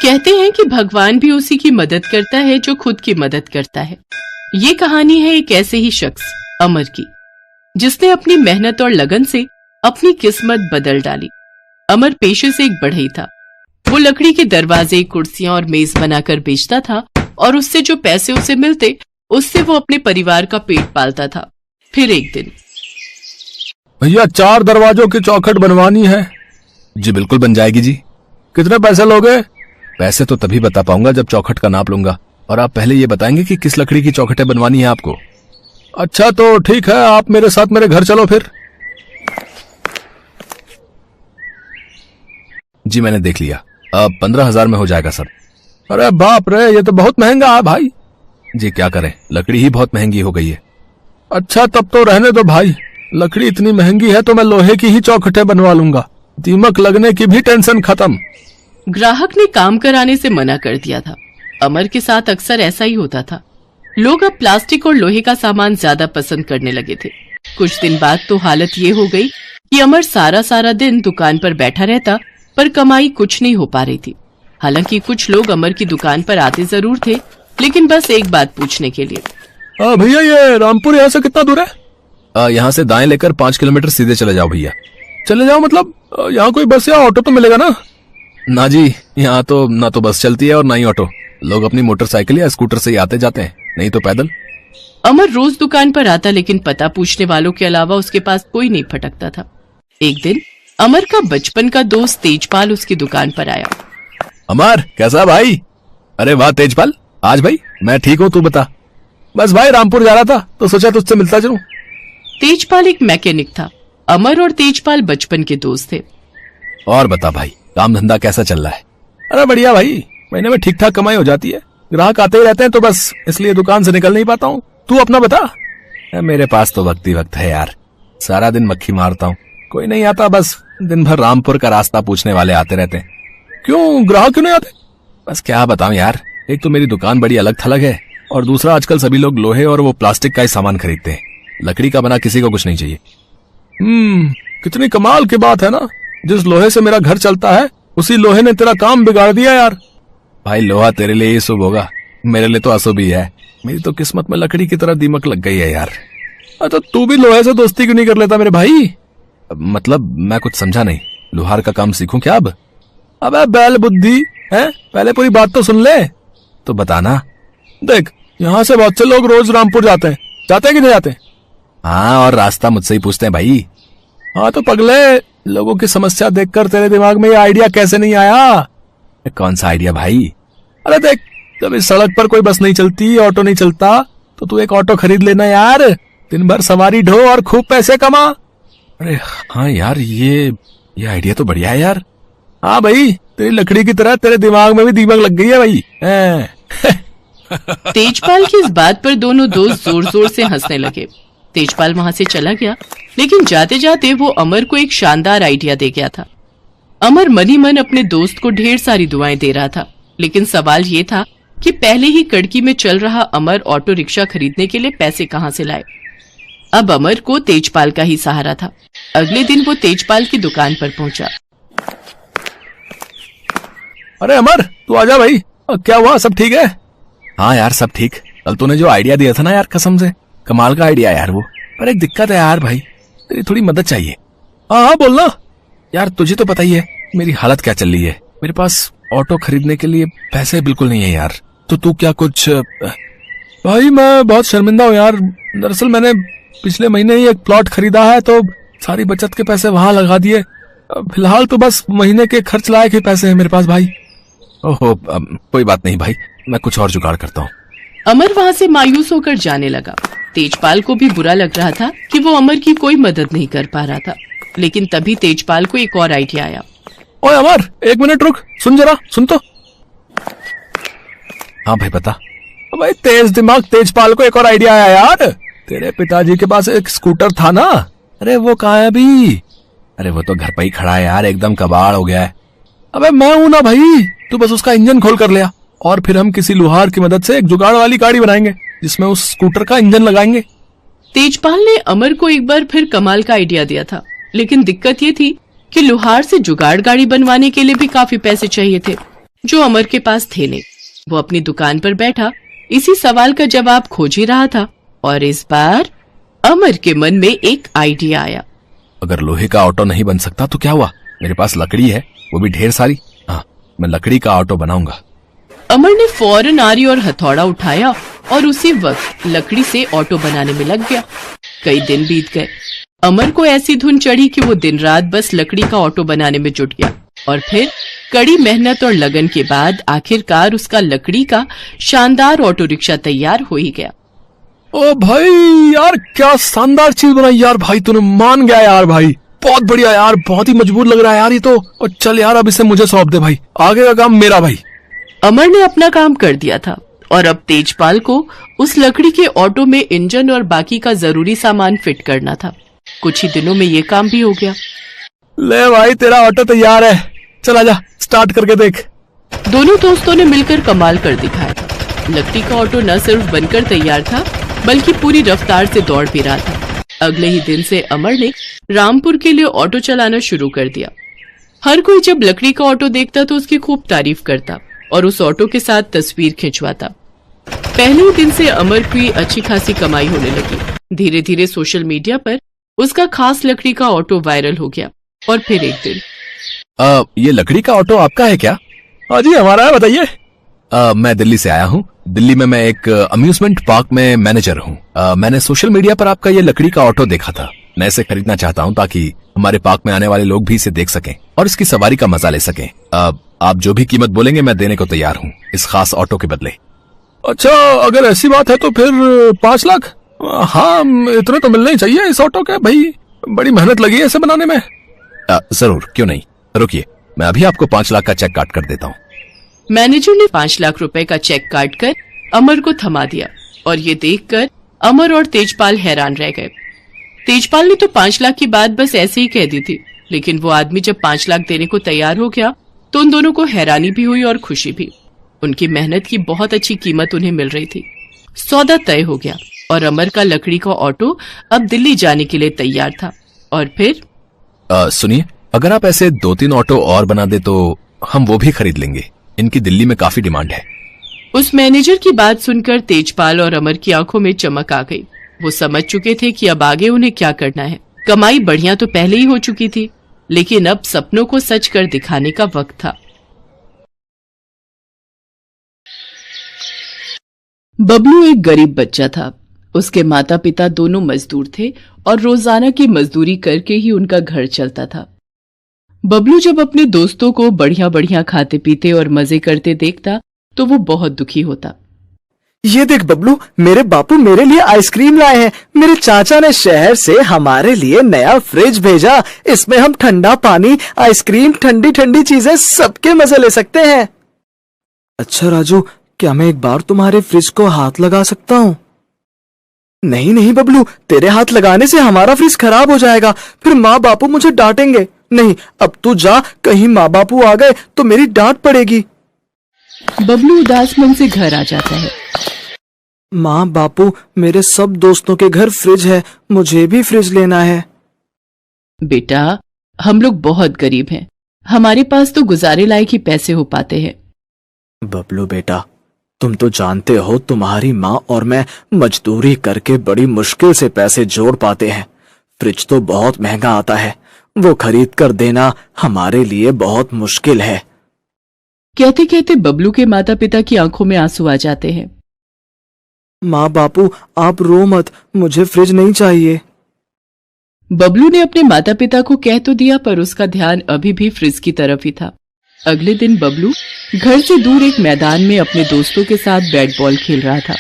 कहते हैं कि भगवान भी उसी की मदद करता है जो खुद की मदद करता है। ये कहानी है एक ऐसे ही शख्स अमर की, जिसने अपनी मेहनत और लगन से अपनी किस्मत बदल डाली। अमर पेशे से एक बढ़ई था। वो लकड़ी के दरवाजे, कुर्सियां और मेज बनाकर बेचता था और उससे जो पैसे उसे मिलते उससे वो अपने परिवार का पेट पालता था। फिर एक दिन, भैया 4 दरवाजों की चौखट बनवानी है। जी बिल्कुल बन जाएगी जी। कितने पैसे लोगे? पैसे तो तभी बता पाऊंगा जब चौखट का नाप लूंगा, और आप पहले ये बताएंगे कि किस लकड़ी की चौखटें बनवानी है आपको। अच्छा तो ठीक है, आप मेरे साथ मेरे घर चलो फिर। जी मैंने देख लिया, अब 15,000 में हो जाएगा सब। अरे बाप रे, ये तो बहुत महंगा है भाई। जी क्या करें, लकड़ी ही बहुत महंगी हो गई है। अच्छा तब तो रहने दो भाई, लकड़ी इतनी महंगी है तो मैं लोहे की ही चौखटें बनवा लूंगा, दीमक लगने की भी टेंशन खत्म। ग्राहक ने काम कराने से मना कर दिया था। अमर के साथ अक्सर ऐसा ही होता था। लोग अब प्लास्टिक और लोहे का सामान ज्यादा पसंद करने लगे थे। कुछ दिन बाद तो हालत ये हो गई कि अमर सारा दिन दुकान पर बैठा रहता, पर कमाई कुछ नहीं हो पा रही थी। हालांकि कुछ लोग अमर की दुकान पर आते जरूर थे, लेकिन बस एक बात पूछने के लिए। भैया ये रामपुर यहाँ से कितना दूर है? यहाँ से दाएं लेकर 5 किलोमीटर सीधे चले जाओ भैया। चले जाओ मतलब यहाँ कोई बस या ऑटो तो मिलेगा ना? ना जी, यहाँ तो ना तो बस चलती है और ना ही ऑटो। लोग अपनी मोटरसाइकिल या स्कूटर से ही आते जाते हैं, नहीं तो पैदल। अमर रोज दुकान पर आता, लेकिन पता पूछने वालों के अलावा उसके पास कोई नहीं फटकता था। एक दिन अमर का बचपन का दोस्त तेजपाल उसकी दुकान पर आया। अमर कैसा भाई? अरे वाह तेजपाल, आज भाई मैं ठीक हूँ, तू बता। बस भाई रामपुर जा रहा था तो सोचा तुझसे मिलता चलूं। तेजपाल एक मैकेनिक था। अमर और तेजपाल बचपन के दोस्त थे। और बता भाई, काम धंधा कैसा चल रहा है? अरे बढ़िया भाई, महीने में ठीक ठाक कमाई हो जाती है। ग्राहक आते ही रहते हैं तो बस इसलिए दुकान से निकल नहीं पाता हूँ। तू अपना बता। मेरे पास तो वक्त ही वक्त है यार, सारा दिन मक्खी मारता हूँ, कोई नहीं आता। बस दिन भर रामपुर का रास्ता पूछने वाले आते रहते हैं। क्यों, ग्राहक क्यों नहीं आते? बस क्या बताऊं यार, एक तो मेरी दुकान बड़ी अलग थलग है, और दूसरा आजकल सभी लोग लोहे और वो प्लास्टिक का ही सामान खरीदते हैं। लकड़ी का बना किसी को कुछ नहीं चाहिए। कितनी कमाल की बात है ना, जिस लोहे से मेरा घर चलता है उसी लोहे ने तेरा काम बिगाड़ दिया यार। भाई लोहा तेरे लिए ही शुभ होगा, मेरे लिए तो अशुभ ही है। मेरी तो किस्मत में लकड़ी की तरह दीमक लग गई है यार। अच्छा तू भी लोहे से दोस्ती क्यों नहीं कर लेता मेरे भाई? मतलब मैं कुछ समझा नहीं, लोहार का काम सीखूं क्या अब? अबे बैल बुद्धि है, पहले पूरी बात तो सुन ले। तो बताना। देख यहाँ से बहुत से लोग रोज रामपुर जाते हैं कि नहीं जाते? हाँ, और रास्ता मुझसे ही पूछते हैं भाई। हाँ तो पगले, लोगों की समस्या देखकर तेरे दिमाग में ये आइडिया कैसे नहीं आया? कौन सा आइडिया भाई? अरे देख, जब इस सड़क पर कोई बस नहीं चलती, ऑटो नहीं चलता, तो तू एक ऑटो खरीद लेना यार, दिन भर सवारी ढो और खूब पैसे कमा। अरे हाँ यार, ये आइडिया तो बढ़िया है यार। हाँ भाई, तेरी लकड़ी की तरह तेरे दिमाग में भी दीमक लग गई है भाई। तेजपाल की इस बात पर दोनों दोस्त जोर जोर से हंसने लगे। तेजपाल वहां से चला गया, लेकिन जाते जाते वो अमर को एक शानदार आइडिया दे गया था। अमर मन ही मन अपने दोस्त को ढेर सारी दुआएं दे रहा था, लेकिन सवाल ये था कि पहले ही कड़की में चल रहा अमर ऑटो रिक्शा खरीदने के लिए पैसे कहां से लाए। अब अमर को तेजपाल का ही सहारा था। अगले दिन वो तेजपाल की दुकान पर पहुंचा। अरे अमर तू आजा भाई, क्या हुआ, सब ठीक है? हाँ यार सब ठीक। कल तूने जो आइडिया दिया था ना यार, कसम से कमाल का आइडिया यार वो। पर एक दिक्कत है यार भाई, तेरी थोड़ी मदद चाहिए। हाँ बोलना। यार तुझे तो पता ही है मेरी हालत क्या चल रही है। मेरे पास ऑटो खरीदने के लिए पैसे बिल्कुल नहीं है यार। तो तू क्या कुछ? भाई मैं बहुत शर्मिंदा हूँ यार। दरअसल मैंने पिछले महीने ही एक प्लॉट खरीदा है, तो सारी बचत के पैसे वहां लगा दिए। फिलहाल तो बस महीने के खर्च लायक ही पैसे हैं मेरे पास भाई। ओहो कोई बात नहीं भाई, मैं कुछ और जुगाड़ करता हूँ। अमर वहां से मायूस होकर जाने लगा। तेजपाल को भी बुरा लग रहा था कि वो अमर की कोई मदद नहीं कर पा रहा था, लेकिन तभी तेजपाल को एक और आइडिया आया। ओए अमर, एक मिनट रुक, सुन जरा, सुन तो। हाँ भाई बता। भाई तेज दिमाग तेजपाल को एक और आइडिया आया यार। तेरे पिताजी के पास एक स्कूटर था ना, अरे वो कहाँ है अभी? अरे वो तो घर पे ही खड़ा है यार, एकदम कबाड़ हो गया है। अबे मैं हूं ना भाई, तू बस उसका इंजन खोल कर लिया, और फिर हम किसी लोहार की मदद से एक जुगाड़ वाली गाड़ी बनाएंगे जिसमें उस स्कूटर का इंजन लगाएंगे। तेजपाल ने अमर को एक बार फिर कमाल का आइडिया दिया था, लेकिन दिक्कत ये थी कि लोहार से जुगाड़ गाड़ी बनवाने के लिए भी काफी पैसे चाहिए थे। जो अमर के पास थे नहीं। वो अपनी दुकान पर बैठा इसी सवाल का जवाब खोज ही रहा था और इस बार अमर के मन में एक आइडिया आया। अगर लोहे का ऑटो नहीं बन सकता तो क्या हुआ, मेरे पास लकड़ी है, वो भी ढेर सारी। हाँ, मैं लकड़ी का ऑटो बनाऊंगा। अमर ने फौरन आरी और हथौड़ा उठाया और उसी वक्त लकड़ी से ऑटो बनाने में लग गया। कई दिन बीत गए। अमर को ऐसी धुन चढ़ी कि वो दिन रात बस लकड़ी का ऑटो बनाने में जुट गया और फिर कड़ी मेहनत और लगन के बाद आखिरकार उसका लकड़ी का शानदार ऑटो रिक्शा तैयार हो ही गया। ओ भाई यार, क्या शानदार चीज बनाई यार भाई, तूने मान गया यार भाई, बहुत बढ़िया यार, बहुत ही मजबूत लग रहा है यार ये तो। और चल यार, अब इसे मुझे सौंप दे भाई, आगे का काम मेरा भाई। अमर ने अपना काम कर दिया था और अब तेजपाल को उस लकड़ी के ऑटो में इंजन और बाकी का जरूरी सामान फिट करना था। कुछ ही दिनों में ये काम भी हो गया। ले भाई, तेरा ऑटो तैयार है, चल आजा, स्टार्ट करके देख। दोनों दोस्तों ने मिलकर कमाल कर दिखाया था। लकड़ी का ऑटो न सिर्फ बनकर तैयार था बल्कि पूरी रफ्तार से दौड़ भी रहा था। अगले ही दिन से अमर ने रामपुर के लिए ऑटो चलाना शुरू कर दिया। हर कोई जब लकड़ी का ऑटो देखता तो उसकी खूब तारीफ करता और उस ऑटो के साथ तस्वीर खिंचवाता। पहले ही दिन से अमर की अच्छी खासी कमाई होने लगी। धीरे धीरे सोशल मीडिया पर उसका खास लकड़ी का ऑटो वायरल हो गया और फिर एक दिन, ये लकड़ी का ऑटो आपका है क्या? हाँ जी, हमारा है, बताइए। मैं दिल्ली से आया हूँ। दिल्ली में मैं एक अम्यूजमेंट पार्क में मैनेजर हूँ। मैंने सोशल मीडिया पर आपका ये लकड़ी का ऑटो देखा था। मैं इसे खरीदना चाहता हूँ ताकि हमारे पार्क में आने वाले लोग भी इसे देख सकें और इसकी सवारी का मजा ले सकें। आप जो भी कीमत बोलेंगे मैं देने को तैयार हूँ इस खास ऑटो के बदले। अच्छा, अगर ऐसी बात है तो फिर 5 लाख? हाँ, इतने तो मिलने ही चाहिए इस ऑटो के भाई, बड़ी मेहनत लगी है इसे बनाने में। जरूर, क्यों नहीं, रुकिए, मैं अभी आपको 5 लाख का चेक काट कर देता हूँ। मैनेजर ने 5 लाख रुपए का चेक काटकर अमर को थमा दिया और ये देखकर अमर और तेजपाल हैरान रह गए। तेजपाल ने तो 5 लाख की बात बस ऐसे ही कह दी थी, लेकिन वो आदमी जब 5 लाख देने को तैयार हो गया तो उन दोनों को हैरानी भी हुई और खुशी भी। उनकी मेहनत की बहुत अच्छी कीमत उन्हें मिल रही थी। सौदा तय हो गया और अमर का लकड़ी का ऑटो अब दिल्ली जाने के लिए तैयार था। और फिर सुनिए, अगर आप ऐसे 2-3 ऑटो और बना दे तो हम वो भी खरीद लेंगे। इनकी दिल्ली में काफी डिमांड है। उस मैनेजर की बात सुनकर तेजपाल और अमर की आंखों में चमक आ गई। वो समझ चुके थे कि अब आगे उन्हें क्या करना है। कमाई बढ़िया तो पहले ही हो चुकी थी, लेकिन अब सपनों को सच कर दिखाने का वक्त था। बबलू एक गरीब बच्चा था। उसके माता पिता दोनों मजदूर थे और रोजाना की मजदूरी करके ही उनका घर चलता था। बबलू जब अपने दोस्तों को बढ़िया बढ़िया खाते पीते और मजे करते देखता तो वो बहुत दुखी होता। ये देख बबलू, मेरे बापू मेरे लिए आइसक्रीम लाए हैं। मेरे चाचा ने शहर से हमारे लिए नया फ्रिज भेजा। इसमें हम ठंडा पानी, आइसक्रीम, ठंडी ठंडी चीजें सबके मजे ले सकते हैं। अच्छा राजू, क्या मैं एक बार तुम्हारे फ्रिज को हाथ लगा सकता हूँ? नहीं नहीं बबलू, तेरे हाथ लगाने से हमारा फ्रिज खराब हो जाएगा, फिर माँ बापू मुझे डांटेंगे। नहीं, अब तू जा, कहीं माँ बापू आ गए तो मेरी डांट पड़ेगी। बबलू उदास मन से घर आ जाता है। माँ बापू, मेरे सब दोस्तों के घर फ्रिज है, मुझे भी फ्रिज लेना है। बेटा, हम लोग बहुत गरीब हैं, हमारे पास तो गुजारे लायक ही पैसे हो पाते हैं। बबलू बेटा, तुम तो जानते हो तुम्हारी माँ और मैं मजदूरी करके बड़ी मुश्किल से पैसे जोड़ पाते हैं। फ्रिज तो बहुत महंगा आता है, वो खरीद कर देना हमारे लिए बहुत मुश्किल है। कहते कहते बबलू के माता पिता की आंखों में आंसू आ जाते हैं। माँ बापू, आप रो मत, मुझे फ्रिज नहीं चाहिए। बबलू ने अपने माता पिता को कह तो दिया, पर उसका ध्यान अभी भी फ्रिज की तरफ ही था। अगले दिन बबलू घर से दूर एक मैदान में अपने दोस्तों के साथ बैट बॉल खेल रहा था।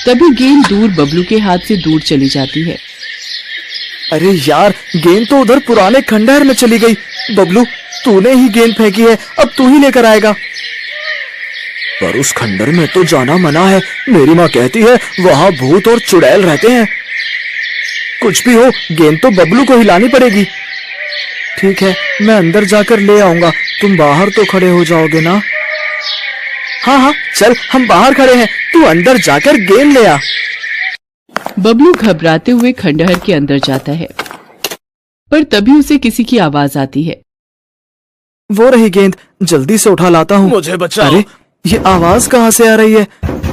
तभी गेंद दूर बबलू के हाथ से दूर चली जाती है। अरे यार, गेंद तो उधर पुराने खंडहर में चली गई। बबलू, तूने ही गेंद फेंकी है, अब तू ही लेकर आएगा। पर उस खंडहर में तो जाना मना है, मेरी माँ कहती है वहां भूत और चुड़ैल रहते हैं। कुछ भी हो, गेंद तो बबलू को ही लानी पड़ेगी। ठीक है, मैं अंदर जाकर ले आऊंगा, तुम बाहर तो खड़े हो जाओगे ना? हाँ हाँ चल, हम बाहर खड़े हैं, तू अंदर जाकर गेंद ले आ। बबलू घबराते हुए खंडहर के अंदर जाता है, पर तभी उसे किसी की आवाज आती है। वो रही गेंद, जल्दी से उठा लाता हूँ। मुझे बचाओ। अरे ये आवाज कहाँ से आ रही है?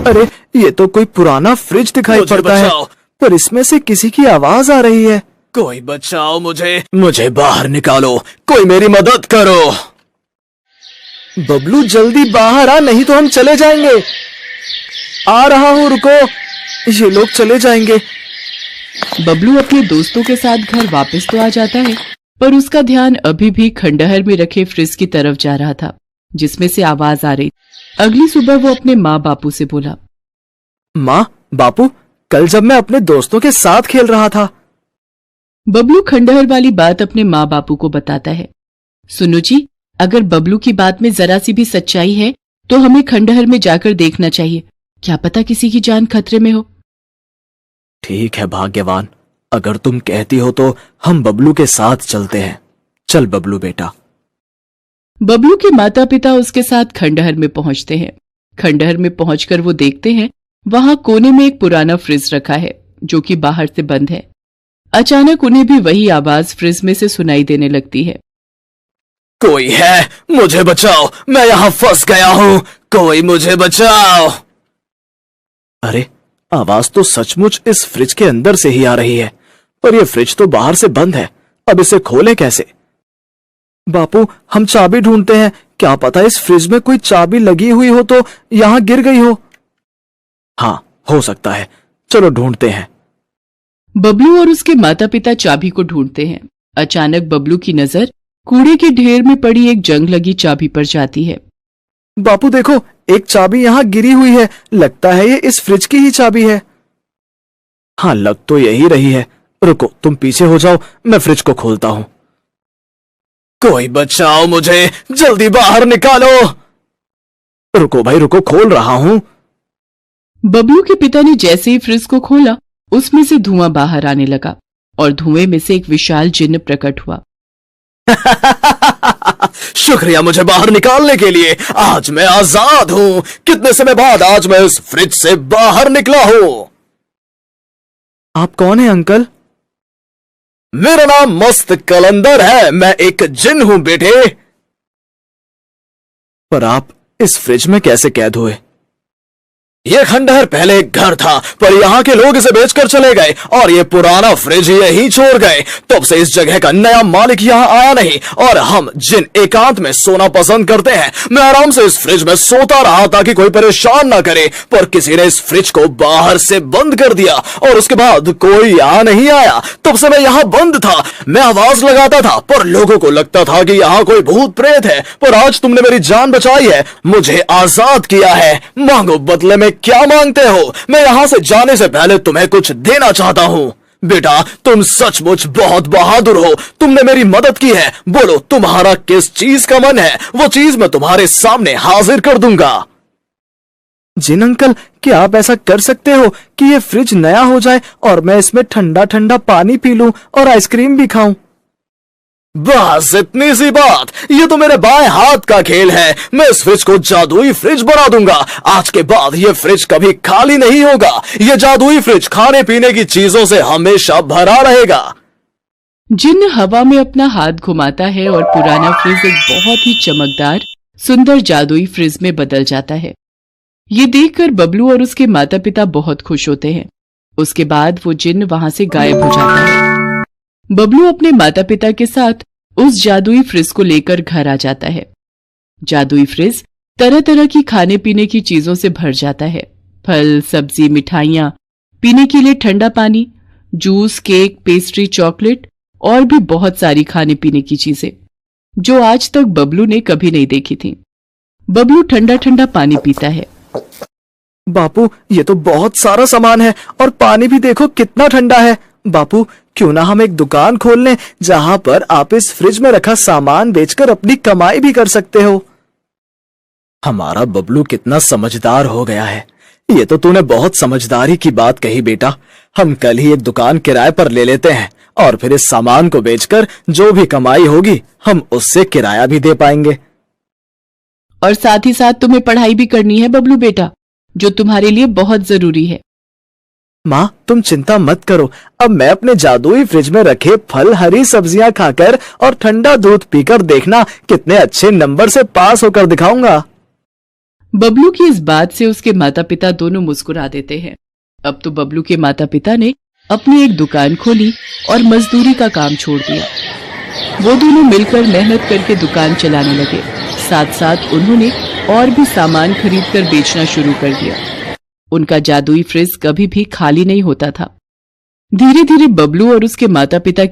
अरे ये तो कोई पुराना फ्रिज दिखाई मुझे पड़ता है, बचाओ। पर इसमें से किसी की आवाज आ रही है। कोई बचाओ मुझे बाहर निकालो, कोई मेरी मदद करो। बबलू जल्दी बाहर आ, नहीं तो हम चले जाएंगे। आ रहा हूँ, रुको। ये लोग चले जाएंगे। बबलू अपने दोस्तों के साथ घर वापस तो आ जाता है, पर उसका ध्यान अभी भी खंडहर में रखे फ्रिज की तरफ जा रहा था, जिसमें से आवाज आ रही। अगली सुबह वो अपने माँ बापू से बोला, माँ बापू, कल जब मैं अपने दोस्तों के साथ खेल रहा था। बबलू खंडहर वाली बात अपने माँ बापू को बताता है। सुनो जी, अगर बबलू की बात में जरा सी भी सच्चाई है तो हमें खंडहर में जाकर देखना चाहिए, क्या पता किसी की जान खतरे में हो। ठीक है भाग्यवान, अगर तुम कहती हो तो हम बबलू के साथ चलते हैं। चल बबलू बेटा। बबलू के माता पिता उसके साथ खंडहर में पहुंचते हैं। खंडहर में पहुंचकर वो देखते हैं वहां कोने में एक पुराना फ्रिज रखा है जो कि बाहर से बंद है। अचानक उन्हें भी वही आवाज फ्रिज में से सुनाई देने लगती है। कोई है, मुझे बचाओ, मैं यहाँ फंस गया हूँ, कोई मुझे बचाओ। अरे आवाज तो सचमुच इस फ्रिज के अंदर से ही आ रही है, पर यह फ्रिज तो बाहर से बंद है, अब इसे खोलें कैसे? बापू हम चाबी ढूंढते हैं, क्या पता इस फ्रिज में कोई चाबी लगी हुई हो तो यहाँ गिर गई हो। हाँ हो सकता है, चलो ढूंढते हैं। बबलू और उसके माता पिता चाबी को ढूंढते हैं। अचानक बबलू की नजर कूड़े के ढेर में पड़ी एक जंग लगी चाबी पर जाती है। बापू देखो, एक चाबी यहाँ गिरी हुई है, लगता है ये इस फ्रिज की ही चाबी है। हाँ लग तो यही रही है, रुको तुम पीछे हो जाओ, मैं फ्रिज को खोलता हूँ। कोई बचाओ मुझे, जल्दी बाहर निकालो। रुको भाई रुको, खोल रहा हूँ। बबलू के पिता ने जैसे ही फ्रिज को खोला, उसमें से धुआं बाहर आने लगा और धुएं में से एक विशाल जिन्न प्रकट हुआ। शुक्रिया मुझे बाहर निकालने के लिए, आज मैं आजाद हूँ। कितने समय बाद आज मैं इस फ्रिज से बाहर निकला हूँ। आप कौन है अंकल? मेरा नाम मस्त कलंदर है, मैं एक जिन हूँ बेटे। पर आप इस फ्रिज में कैसे कैद हुए? ये खंडहर पहले एक घर था, पर यहाँ के लोग इसे बेचकर चले गए और ये पुराना फ्रिज यहीं छोड़ गए। तब से इस जगह का नया मालिक यहाँ आया नहीं और हम जिन एकांत में सोना पसंद करते हैं। मैं आराम से इस फ्रिज में सोता रहा ताकि कोई परेशान ना करे, पर किसी ने इस फ्रिज को बाहर से बंद कर दिया और उसके बाद कोई यहाँ नहीं आया। तब से मैं यहाँ बंद था। मैं आवाज लगाता था पर लोगों को लगता था कि यहाँ कोई भूत प्रेत है, पर आज तुमने मेरी जान बचाई है, मुझे आजाद किया है। मांगो बदले में क्या मांगते हो? मैं यहां से जाने से पहले तुम्हें कुछ देना चाहता हूं। बेटा तुम सचमुच बहुत बहादुर हो, तुमने मेरी मदद की है। बोलो तुम्हारा किस चीज का मन है, वो चीज मैं तुम्हारे सामने हाजिर कर दूंगा। जिन अंकल, क्या आप ऐसा कर सकते हो कि ये फ्रिज नया हो जाए और मैं इसमें ठंडा ठंडा पानी पी लूं और आइसक्रीम भी खाऊं? बस इतनी सी बात, ये तो मेरे बाएं हाथ का खेल है। मैं इस फ्रिज को जादुई फ्रिज बना दूंगा। आज के बाद ये फ्रिज कभी खाली नहीं होगा। ये जादुई फ्रिज खाने पीने की चीजों से हमेशा भरा रहेगा। जिन्न हवा में अपना हाथ घुमाता है और पुराना फ्रिज एक बहुत ही चमकदार सुंदर जादुई फ्रिज में बदल जाता है। ये देखकर बबलू और उसके माता पिता बहुत खुश होते हैं। उसके बाद वो जिन्न वहां से गायब हो जाता है। बबलू अपने माता पिता के साथ उस जादुई फ्रिज को लेकर घर आ जाता है। जादुई फ्रिज तरह तरह की खाने पीने की चीजों से भर जाता है। फल, सब्जी, मिठाइयाँ, पीने के लिए ठंडा पानी, जूस, केक, पेस्ट्री, चॉकलेट और भी बहुत सारी खाने पीने की चीजें जो आज तक बबलू ने कभी नहीं देखी थी। बबलू ठंडा ठंडा पानी पीता है। बापू ये तो बहुत सारा सामान है और पानी भी देखो कितना ठंडा है। बापू क्यों ना हम एक दुकान खोल लें जहां पर आप इस फ्रिज में रखा सामान बेचकर अपनी कमाई भी कर सकते हो। हमारा बबलू कितना समझदार हो गया है। ये तो तूने बहुत समझदारी की बात कही बेटा। हम कल ही एक दुकान किराए पर ले लेते हैं और फिर इस सामान को बेचकर जो भी कमाई होगी हम उससे किराया भी दे पाएंगे। और साथ ही साथ तुम्हें पढ़ाई भी करनी है बबलू बेटा, जो तुम्हारे लिए बहुत जरूरी है। माँ तुम चिंता मत करो, अब मैं अपने जादुई फ्रिज में रखे फल, हरी सब्जियां खाकर और ठंडा दूध पीकर देखना कितने अच्छे नंबर से पास होकर दिखाऊंगा। बबलू की इस बात से उसके माता पिता दोनों मुस्कुरा देते हैं। अब तो बबलू के माता पिता ने अपनी एक दुकान खोली और मजदूरी का काम छोड़ दिया। वो दोनों मिलकर मेहनत करके दुकान चलाने लगे। साथ साथ उन्होंने और भी सामान खरीदकर बेचना शुरू कर दिया। उनका जादुई फ्रिज कभी भी खाली नहीं होता था। धीरे धीरे बबलू और उसके माता पिता